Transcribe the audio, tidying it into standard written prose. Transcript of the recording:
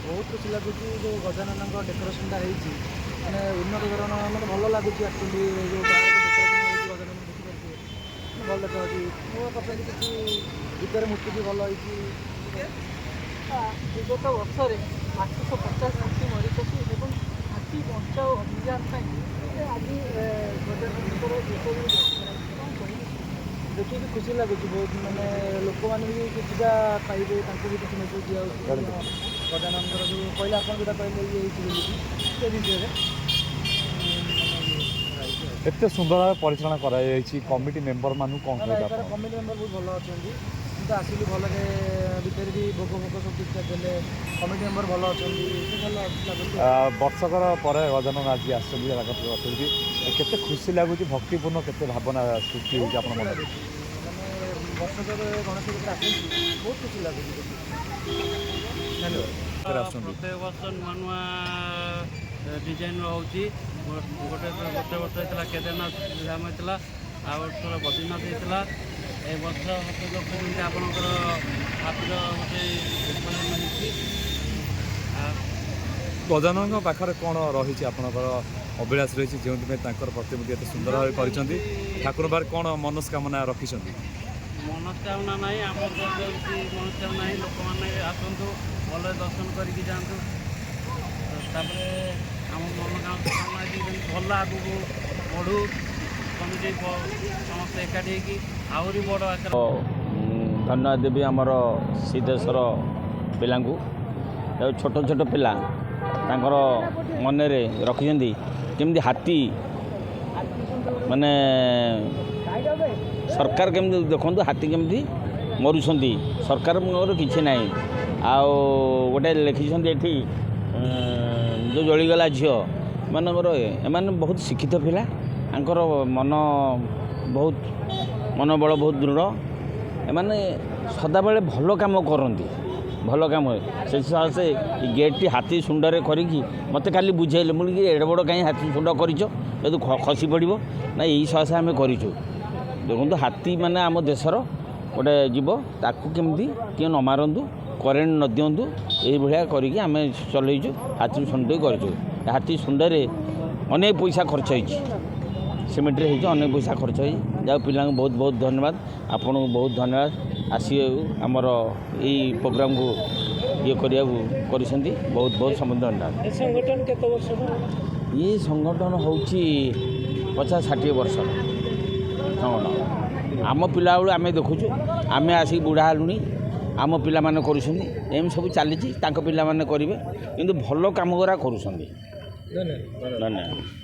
बहुत खुशी लगुच जो गजानन डेकोरेशनटा मैंने उन्नत धरण मतलब भल लगुच एक्चुअली जो डेकोरेशन गजानन देखिए भल देखा मो कथा किसी भितर मूर्ति भी भल विगत वर्ष में 850 हाथी मरीच हाथी बचाओ अभियान आज गजानन देखिए खुशी लगुच बहुत मानने लोक मैंने भी किसी पाइबे भी किसी मेसेज दिया गजानन जो कहले आप कहले ये से विषय एत सुंदर भाव परिचालना कर कमिटी मेंबर मान कौन कमिटी मेंबर बहुत भल अच्छा तो आसिलु भल भितर भी भोग भोग सब ठीक ठाक देले कमिटी मेंबर भल अच्छा वर्षकर पर गजानन आज आसुँच केते खुशी लगुच भक्तिपूर्ण केते भावना सृष्टि होती आप मन वर्षकर गणेश बहुत खुशी लगुच प्रत्येक वर्ष नुआ नुआ डिजाइन रोचे गोटे गोटे वर्ष होता केदारनाथ धाम होता आर बद्रीनाथ होता ए वर्ष जमी आपणकर हाथर गोटे गजानन पाखे कौन रही आपणकर अभिलाष रही जो प्रतिमूर्ति एत सुंदर भाव कर ठाकुर बार कौन मनस्कामना रखी मनस्कामना ना आम मनस्कामना ना लोक मैंने आसतु भल दर्शन करके जातु आम मनोकामना भल आगू बढ़ू कमिटी समस्त एकाठी आहरी बड़ आकार धन्यवाद देवी आमर सिद्धेश्वर पिला छोट छोट पिला मन रखिंट केमती हाथी माने सरकार केमती देखु हाथी केमती मरुंट सरकार किसी ना आउ गोटे लिखिं ये जो जलीगला झील मानकर एम बहुत शिक्षित पिला आंकर मन बहुत मनोबल बहुत दृढ़ एमाने सदाबले भल काम करती भल काम से गेट टी हाथी सुंडरे करी मत खाली बुझेले मुझे एड़े बड़ कहीं हाथी सुंड कर खसी पड़ो ना यही सहायता आम करूँ देखो हाथी माने आम देशर गोटे जीव ताकू केमती किए न मारतु करेन्ट न दिंतु ये करके आम चलईचु हाथी सुंड कर हाथी सुंडरे अनेक पैसा खर्च होती सिमेंट्रे अनेक पैसा खर्च हो जा पिला बहुत बहुत धन्यवाद आपन को बहुत धन्यवाद आसी आमर यही प्रोग्राम को ये करने बहुत बहुत समझ धन्यवाद। संगठन केत वर्ष ये संगठन हूँ 50-60 वर्ष संगठन आम पिला बेलू आम देखुचु आम आसिक बुढ़ा हेलुनी आम पिला माने करुछन्ति एम सब चली पिला माने करेंगे किंतु भल काम करा करुछन्ति। धन्यवाद।